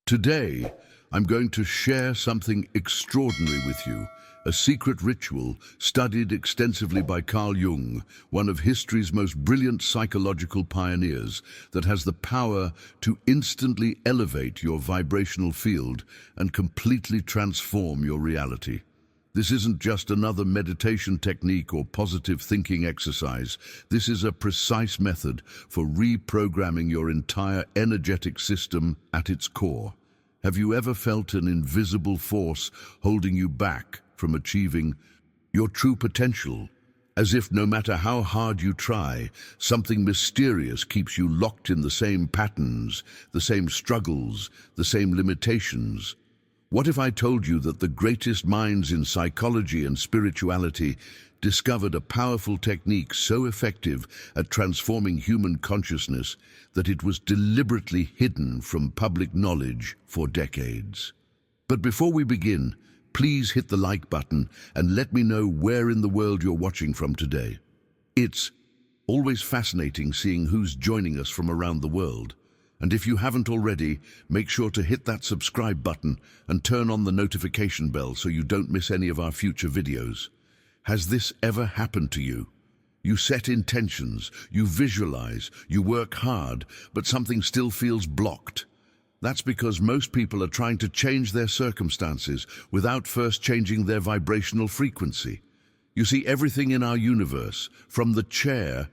Today, I'm going to share something extraordinary with you, a secret ritual studied extensively by Carl Jung, one of history's most brilliant psychological pioneers, that has the power to instantly elevate your vibrational field and completely transform your reality. This isn't just another meditation technique or positive thinking exercise. This is a precise method for reprogramming your entire energetic system at its core. Have you ever felt an invisible force holding you back from achieving your true potential? As if no matter how hard you try, something mysterious keeps you locked in the same patterns, the same struggles, the same limitations. What if I told you that the greatest minds in psychology and spirituality discovered a powerful technique so effective at transforming human consciousness that it was deliberately hidden from public knowledge for decades? But before we begin, please hit the like button and let me know where in the world you're watching from today. It's always fascinating seeing who's joining us from around the world. And if you haven't already, make sure to hit that subscribe button and turn on the notification bell so you don't miss any of our future videos. Has this ever happened to you? You set intentions, you visualize, you work hard, but something still feels blocked. That's because most people are trying to change their circumstances without first changing their vibrational frequency. You see, everything in our universe, from the chair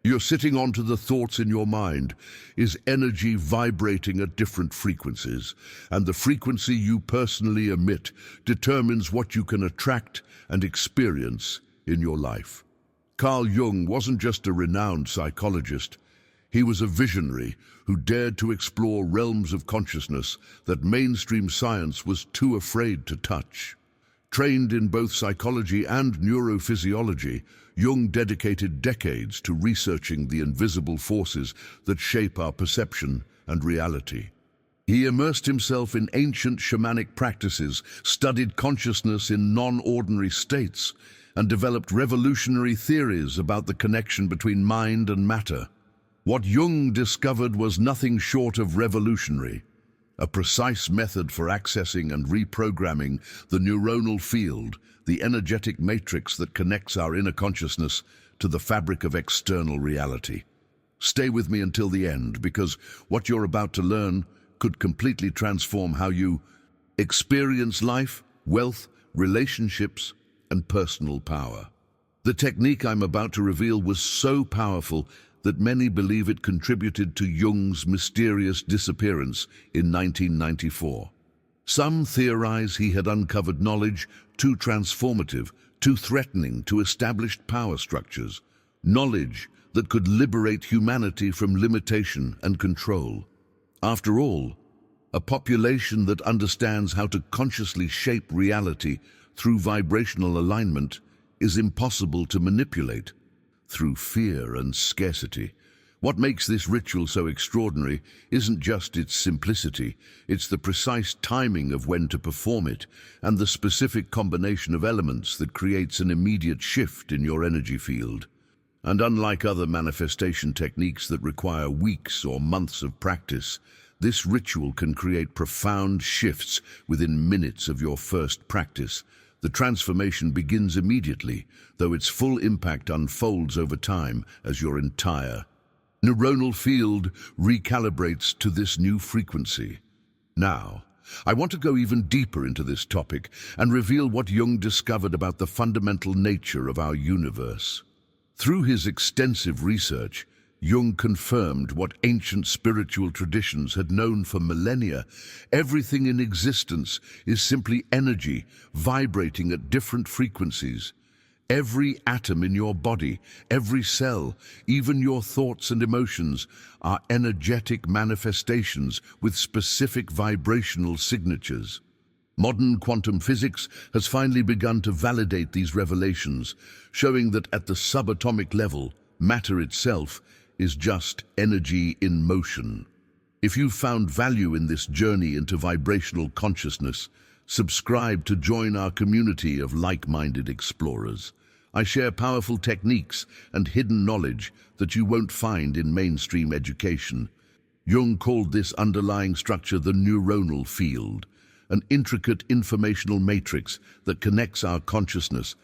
you're sitting on to the thoughts in your mind, is energy vibrating at different frequencies, and the frequency you personally emit determines what you can attract and experience in your life. Carl Jung wasn't just a renowned psychologist. He was a visionary who dared to explore realms of consciousness that mainstream science was too afraid to touch. Trained in both psychology and neurophysiology, Jung dedicated decades to researching the invisible forces that shape our perception and reality. He immersed himself in ancient shamanic practices, studied consciousness in non-ordinary states, and developed revolutionary theories about the connection between mind and matter. What Jung discovered was nothing short of revolutionary. A precise method for accessing and reprogramming the neuronal field, the energetic matrix that connects our inner consciousness to the fabric of external reality. Stay with me until the end, because what you're about to learn could completely transform how you experience life, wealth, relationships, and personal power. The technique I'm about to reveal was so powerful that many believe it contributed to Jung's mysterious disappearance in 1994. Some theorize he had uncovered knowledge too transformative, too threatening to established power structures, knowledge that could liberate humanity from limitation and control. After all, a population that understands how to consciously shape reality through vibrational alignment is impossible to manipulate. Through fear and scarcity. What makes this ritual so extraordinary isn't just its simplicity, it's the precise timing of when to perform it and the specific combination of elements that creates an immediate shift in your energy field. And unlike other manifestation techniques that require weeks or months of practice, this ritual can create profound shifts within minutes of your first practice. The transformation begins immediately, though its full impact unfolds over time as your entire neuronal field recalibrates to this new frequency. Now, I want to go even deeper into this topic and reveal what Jung discovered about the fundamental nature of our universe. Through his extensive research, Jung confirmed what ancient spiritual traditions had known for millennia. Everything in existence is simply energy vibrating at different frequencies. Every atom in your body, every cell, even your thoughts and emotions are energetic manifestations with specific vibrational signatures. Modern quantum physics has finally begun to validate these revelations, showing that at the subatomic level, matter itself is just energy in motion. If you've found value in this journey into vibrational consciousness, subscribe to join our community of like-minded explorers. I share powerful techniques and hidden knowledge that you won't find in mainstream education. Jung called this underlying structure the neuronal field, an intricate informational matrix that connects our consciousness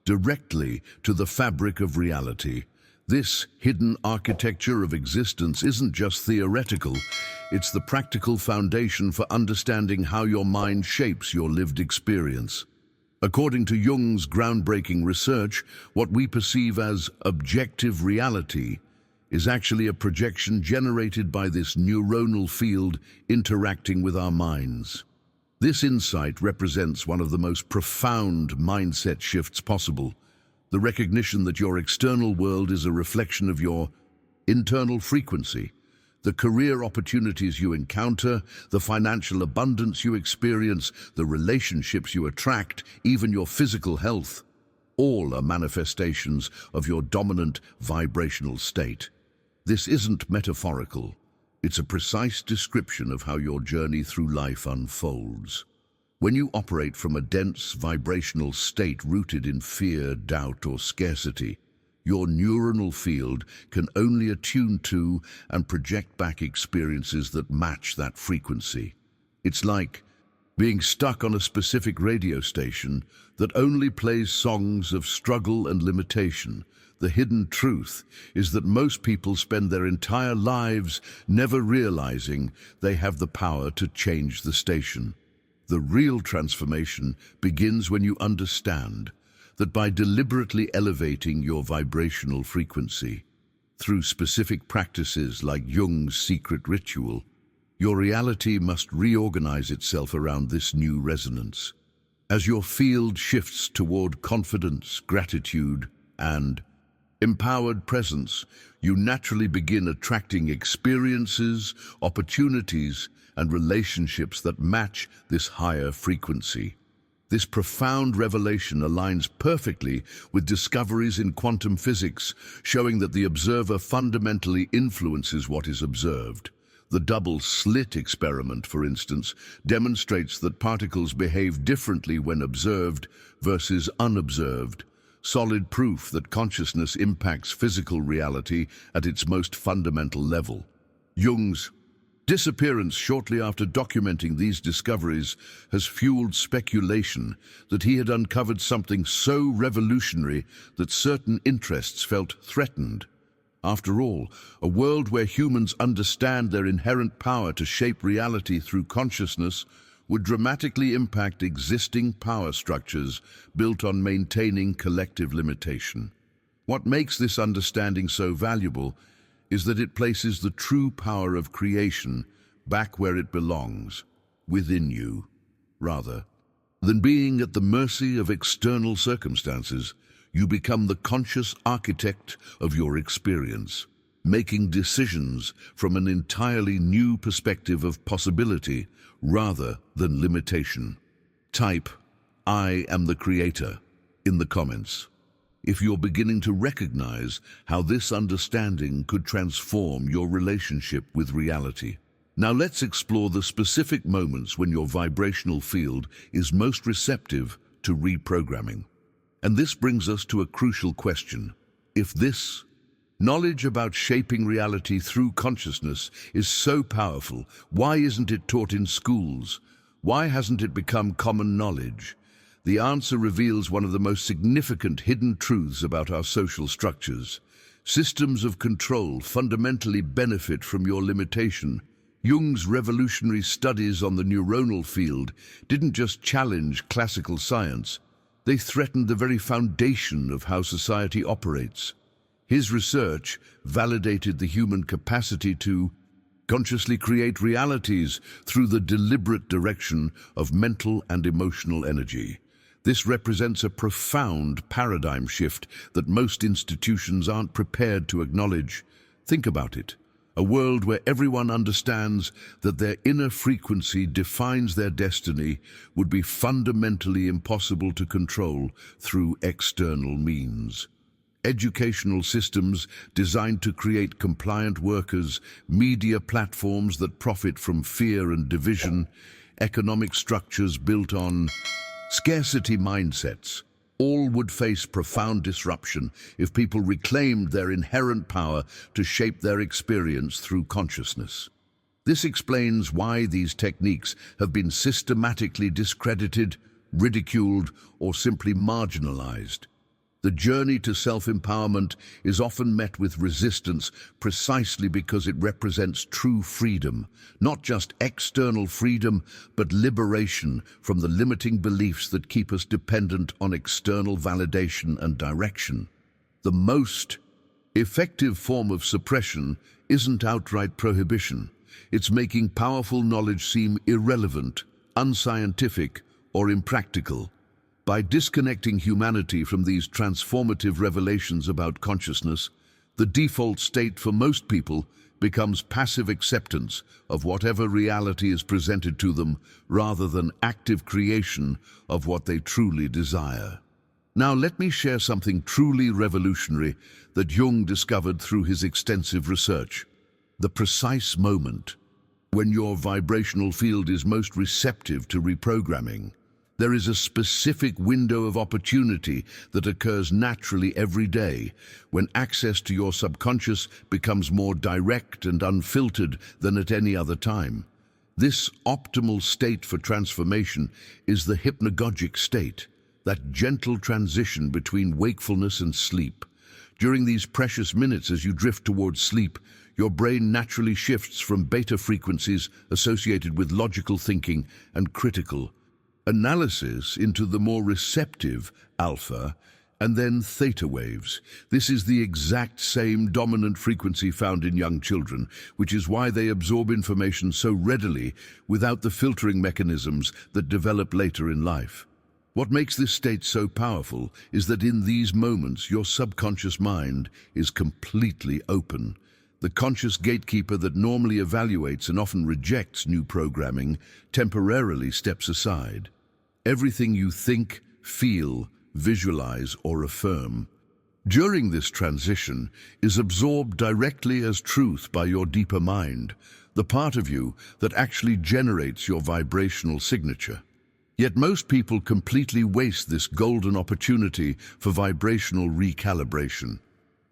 directly to the fabric of reality. This hidden architecture of existence isn't just theoretical, it's the practical foundation for understanding how your mind shapes your lived experience. According to Jung's groundbreaking research, what we perceive as objective reality is actually a projection generated by this neuronal field interacting with our minds. This insight represents one of the most profound mindset shifts possible, the recognition that your external world is a reflection of your internal frequency. The career opportunities you encounter, the financial abundance you experience, the relationships you attract, even your physical health, all are manifestations of your dominant vibrational state. This isn't metaphorical. It's a precise description of how your journey through life unfolds. When you operate from a dense vibrational state rooted in fear, doubt, or scarcity, your neuronal field can only attune to and project back experiences that match that frequency. It's like being stuck on a specific radio station that only plays songs of struggle and limitation. The hidden truth is that most people spend their entire lives never realizing they have the power to change the station. The real transformation begins when you understand that by deliberately elevating your vibrational frequency through specific practices like Jung's secret ritual, your reality must reorganize itself around this new resonance. As your field shifts toward confidence, gratitude, and empowered presence, you naturally begin attracting experiences, opportunities, and relationships that match this higher frequency. This profound revelation aligns perfectly with discoveries in quantum physics, showing that the observer fundamentally influences what is observed. The double-slit experiment, for instance, demonstrates that particles behave differently when observed versus unobserved, solid proof that consciousness impacts physical reality at its most fundamental level. Jung's disappearance shortly after documenting these discoveries has fueled speculation that he had uncovered something so revolutionary that certain interests felt threatened. After all, a world where humans understand their inherent power to shape reality through consciousness would dramatically impact existing power structures built on maintaining collective limitation. What makes this understanding so valuable is that it places the true power of creation back where it belongs, within you, rather than being at the mercy of external circumstances. You become the conscious architect of your experience, making decisions from an entirely new perspective of possibility rather than limitation. Type "I am the creator" in the comments if you're beginning to recognize how this understanding could transform your relationship with reality. Now let's explore the specific moments when your vibrational field is most receptive to reprogramming. And this brings us to a crucial question. If this knowledge about shaping reality through consciousness is so powerful, why isn't it taught in schools? Why hasn't it become common knowledge? The answer reveals one of the most significant hidden truths about our social structures. Systems of control fundamentally benefit from your limitation. Jung's revolutionary studies on the neuronal field didn't just challenge classical science, they threatened the very foundation of how society operates. His research validated the human capacity to consciously create realities through the deliberate direction of mental and emotional energy. This represents a profound paradigm shift that most institutions aren't prepared to acknowledge. Think about it. A world where everyone understands that their inner frequency defines their destiny would be fundamentally impossible to control through external means. Educational systems designed to create compliant workers, media platforms that profit from fear and division, economic structures built on scarcity mindsets, all would face profound disruption if people reclaimed their inherent power to shape their experience through consciousness. This explains why these techniques have been systematically discredited, ridiculed, or simply marginalized. The journey to self-empowerment is often met with resistance precisely because it represents true freedom, not just external freedom, but liberation from the limiting beliefs that keep us dependent on external validation and direction. The most effective form of suppression isn't outright prohibition. It's making powerful knowledge seem irrelevant, unscientific, or impractical. By disconnecting humanity from these transformative revelations about consciousness, the default state for most people becomes passive acceptance of whatever reality is presented to them rather than active creation of what they truly desire. Now let me share something truly revolutionary that Jung discovered through his extensive research. The precise moment when your vibrational field is most receptive to reprogramming. There is a specific window of opportunity that occurs naturally every day when access to your subconscious becomes more direct and unfiltered than at any other time. This optimal state for transformation is the hypnagogic state, that gentle transition between wakefulness and sleep. During these precious minutes as you drift towards sleep, your brain naturally shifts from beta frequencies associated with logical thinking and critical analysis into the more receptive alpha and then theta waves. This is the exact same dominant frequency found in young children, which is why they absorb information so readily without the filtering mechanisms that develop later in life. What makes this state so powerful is that in these moments your subconscious mind is completely open. The conscious gatekeeper that normally evaluates and often rejects new programming temporarily steps aside. Everything you think, feel, visualize, or affirm during this transition is absorbed directly as truth by your deeper mind, the part of you that actually generates your vibrational signature. Yet most people completely waste this golden opportunity for vibrational recalibration.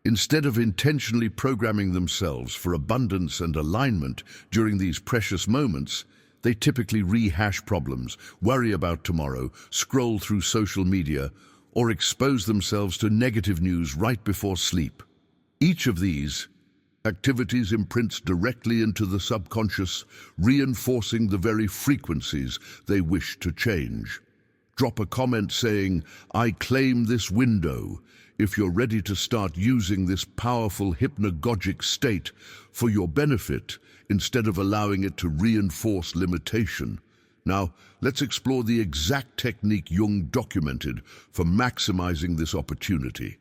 Instead of intentionally programming themselves for abundance and alignment during these precious moments, they typically rehash problems, worry about tomorrow, scroll through social media, or expose themselves to negative news right before sleep. Each of these activities imprints directly into the subconscious, reinforcing the very frequencies they wish to change. Drop a comment saying, "I claim this window," if you're ready to start using this powerful hypnagogic state for your benefit instead of allowing it to reinforce limitation. Now, let's explore the exact technique Jung documented for maximizing this opportunity.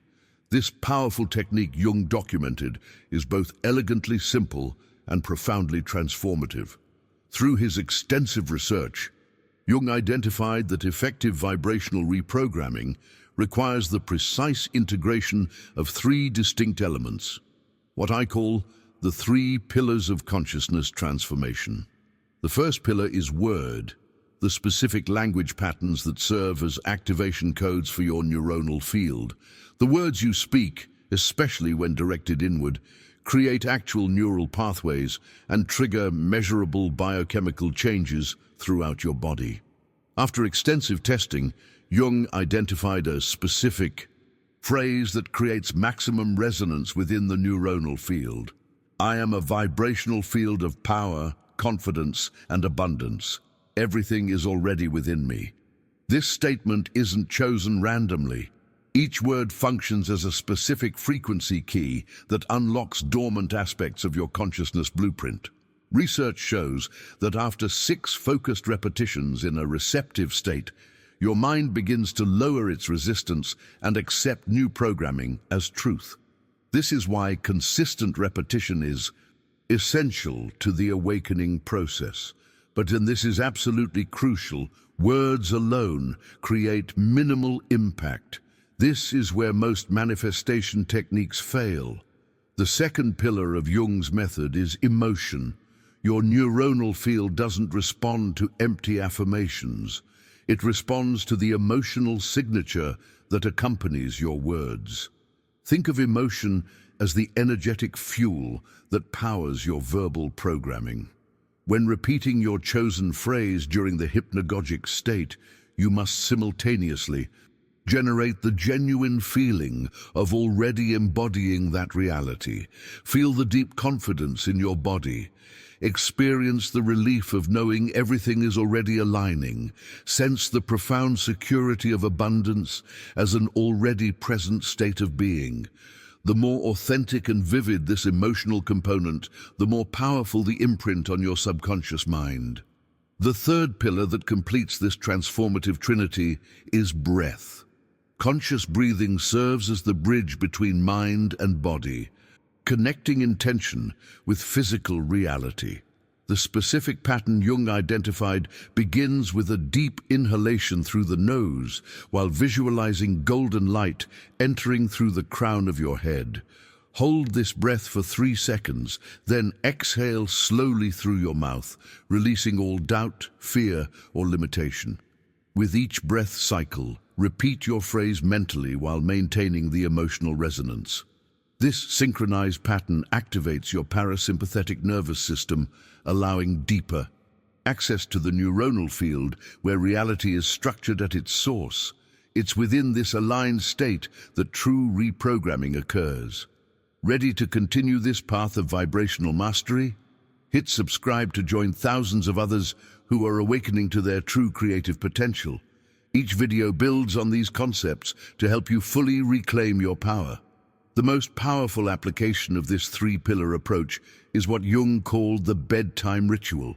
This powerful technique Jung documented is both elegantly simple and profoundly transformative. Through his extensive research, Jung identified that effective vibrational reprogramming requires the precise integration of three distinct elements, what I call the three pillars of consciousness transformation. The first pillar is word, the specific language patterns that serve as activation codes for your neuronal field. The words you speak, especially when directed inward, create actual neural pathways and trigger measurable biochemical changes throughout your body. After extensive testing, Jung identified a specific phrase that creates maximum resonance within the neuronal field. I am a vibrational field of power, confidence, and abundance. Everything is already within me. This statement isn't chosen randomly. Each word functions as a specific frequency key that unlocks dormant aspects of your consciousness blueprint. Research shows that after 6 focused repetitions in a receptive state, your mind begins to lower its resistance and accept new programming as truth. This is why consistent repetition is essential to the awakening process. But, and this is absolutely crucial, words alone create minimal impact. This is where most manifestation techniques fail. The second pillar of Jung's method is emotion. Your neuronal field doesn't respond to empty affirmations. It responds to the emotional signature that accompanies your words. Think of emotion as the energetic fuel that powers your verbal programming. When repeating your chosen phrase during the hypnagogic state, you must simultaneously generate the genuine feeling of already embodying that reality. Feel the deep confidence in your body. Experience the relief of knowing everything is already aligning. Sense the profound security of abundance as an already present state of being. The more authentic and vivid this emotional component, the more powerful the imprint on your subconscious mind. The third pillar that completes this transformative trinity is breath. Conscious breathing serves as the bridge between mind and body, connecting intention with physical reality. The specific pattern Jung identified begins with a deep inhalation through the nose while visualizing golden light entering through the crown of your head. Hold this breath for 3 seconds, then exhale slowly through your mouth, releasing all doubt, fear, or limitation. With each breath cycle, repeat your phrase mentally while maintaining the emotional resonance. This synchronized pattern activates your parasympathetic nervous system, allowing deeper access to the neuronal field where reality is structured at its source. It's within this aligned state that true reprogramming occurs. Ready to continue this path of vibrational mastery? Hit subscribe to join thousands of others who are awakening to their true creative potential. Each video builds on these concepts to help you fully reclaim your power. The most powerful application of this 3-pillar approach is what Jung called the bedtime ritual.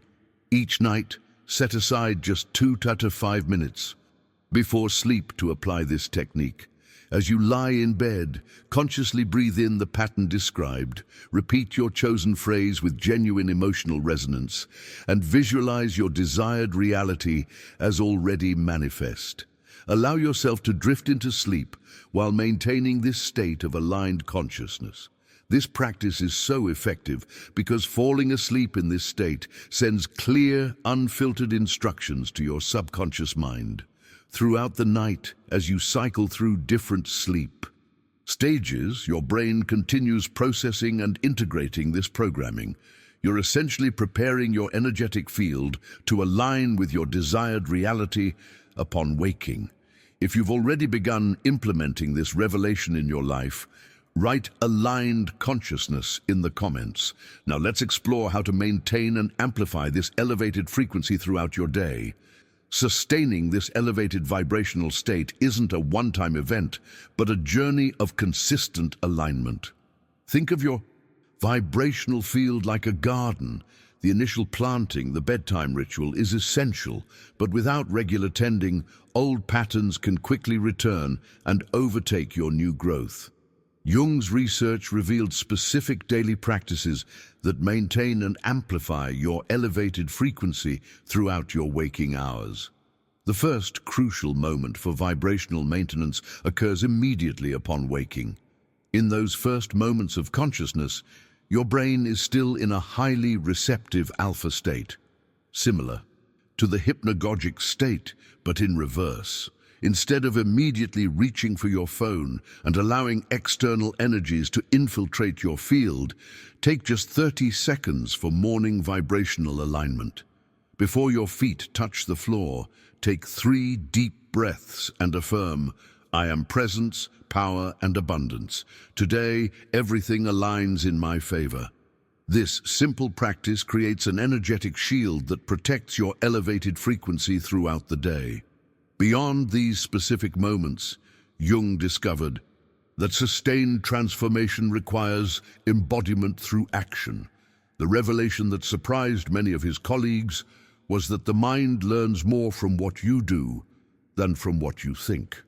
Each night, set aside just 2 to 5 minutes before sleep to apply this technique. As you lie in bed, consciously breathe in the pattern described, repeat your chosen phrase with genuine emotional resonance, and visualize your desired reality as already manifest. Allow yourself to drift into sleep while maintaining this state of aligned consciousness. This practice is so effective because falling asleep in this state sends clear, unfiltered instructions to your subconscious mind. Throughout the night, as you cycle through different sleep stages, your brain continues processing and integrating this programming. You're essentially preparing your energetic field to align with your desired reality upon waking. If you've already begun implementing this revelation in your life, write aligned consciousness in the comments. Now let's explore how to maintain and amplify this elevated frequency throughout your day. Sustaining this elevated vibrational state isn't a one-time event, but a journey of consistent alignment. Think of your vibrational field like a garden. The initial planting, the bedtime ritual, is essential, but without regular tending, old patterns can quickly return and overtake your new growth. Jung's research revealed specific daily practices that maintain and amplify your elevated frequency throughout your waking hours. The first crucial moment for vibrational maintenance occurs immediately upon waking. In those first moments of consciousness, your brain is still in a highly receptive alpha state, similar to the hypnagogic state, but in reverse. Instead of immediately reaching for your phone and allowing external energies to infiltrate your field, take just 30 seconds for morning vibrational alignment. Before your feet touch the floor, take 3 deep breaths and affirm, "I am presence, power, and abundance. Today, everything aligns in my favor." This simple practice creates an energetic shield that protects your elevated frequency throughout the day. Beyond these specific moments, Jung discovered that sustained transformation requires embodiment through action. The revelation that surprised many of his colleagues was that the mind learns more from what you do than from what you think.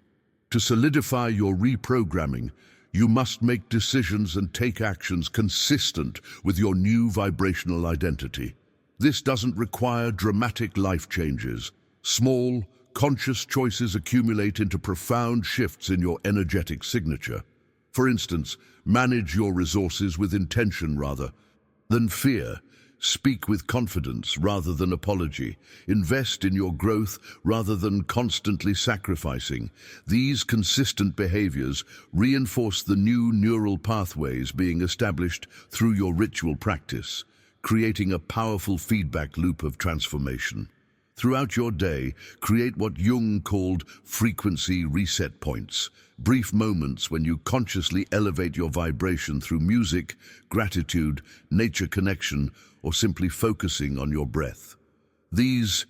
To solidify your reprogramming, you must make decisions and take actions consistent with your new vibrational identity. This doesn't require dramatic life changes. Small, conscious choices accumulate into profound shifts in your energetic signature. For instance, manage your resources with intention rather than fear. Speak with confidence rather than apology. Invest in your growth rather than constantly sacrificing. These consistent behaviors reinforce the new neural pathways being established through your ritual practice, creating a powerful feedback loop of transformation. Throughout your day, create what Jung called frequency reset points, brief moments when you consciously elevate your vibration through music, gratitude, nature connection, or simply focusing on your breath. These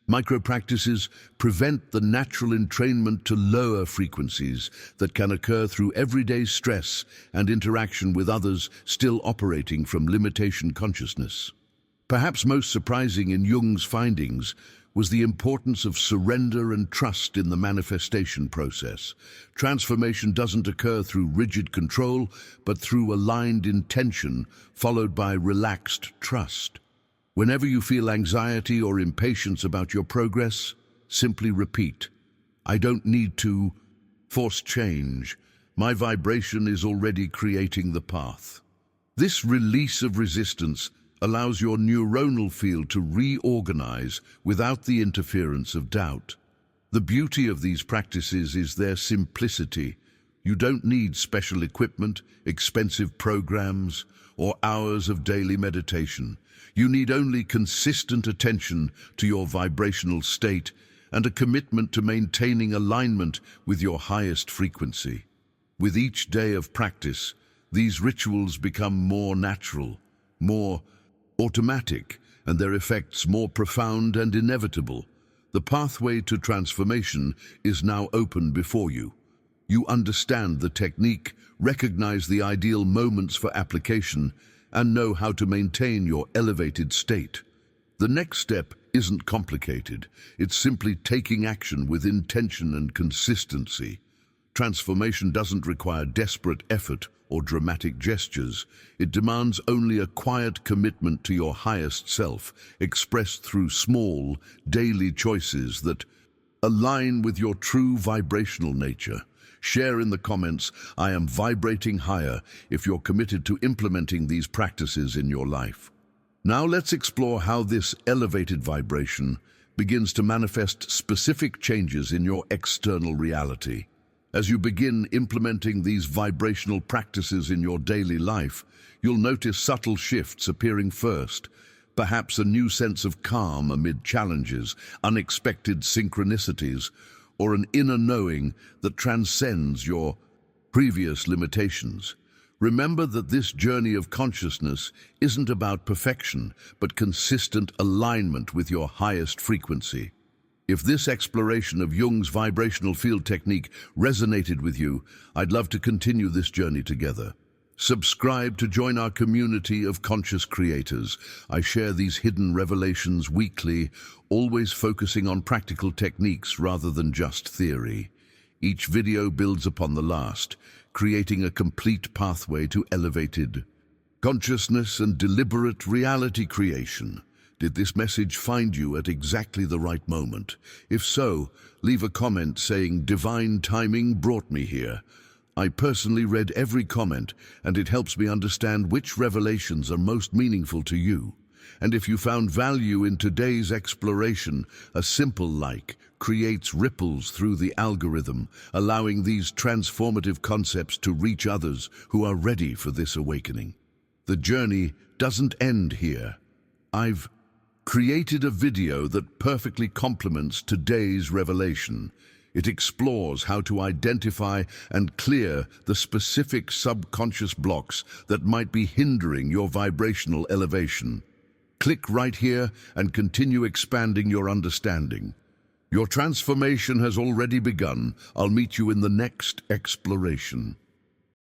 micro-practices prevent the natural entrainment to lower frequencies that can occur through everyday stress and interaction with others still operating from limitation consciousness. Perhaps most surprising in Jung's findings was the importance of surrender and trust in the manifestation process. Transformation doesn't occur through rigid control, but through aligned intention followed by relaxed trust. Whenever you feel anxiety or impatience about your progress, simply repeat, "I don't need to force change. My vibration is already creating the path." This release of resistance allows your neuronal field to reorganize without the interference of doubt. The beauty of these practices is their simplicity. You don't need special equipment, expensive programs, or hours of daily meditation. You need only consistent attention to your vibrational state and a commitment to maintaining alignment with your highest frequency. With each day of practice, these rituals become more natural, more automatic, and their effects more profound and inevitable. The pathway to transformation is now open before you. You understand the technique, recognize the ideal moments for application, and know how to maintain your elevated state. The next step isn't complicated. It's simply taking action with intention and consistency. Transformation doesn't require desperate effort or dramatic gestures. It demands only a quiet commitment to your highest self, expressed through small, daily choices that align with your true vibrational nature. Share in the comments, "I am vibrating higher," if you're committed to implementing these practices in your life. Now let's explore how this elevated vibration begins to manifest specific changes in your external reality. As you begin implementing these vibrational practices in your daily life, you'll notice subtle shifts appearing first. Perhaps a new sense of calm amid challenges, unexpected synchronicities, or an inner knowing that transcends your previous limitations. Remember that this journey of consciousness isn't about perfection, but consistent alignment with your highest frequency. If this exploration of Jung's vibrational field technique resonated with you, I'd love to continue this journey together. Subscribe to join our community of conscious creators. I share these hidden revelations weekly, always focusing on practical techniques rather than just theory. Each video builds upon the last, creating a complete pathway to elevated consciousness and deliberate reality creation. Did this message find you at exactly the right moment? If so, leave a comment saying "Divine timing brought me here." I personally read every comment, and it helps me understand which revelations are most meaningful to you. And if you found value in today's exploration, a simple like creates ripples through the algorithm, allowing these transformative concepts to reach others who are ready for this awakening. The journey doesn't end here. I've created a video that perfectly complements today's revelation. It explores how to identify and clear the specific subconscious blocks that might be hindering your vibrational elevation. Click right here and continue expanding your understanding. Your transformation has already begun. I'll meet you in the next exploration.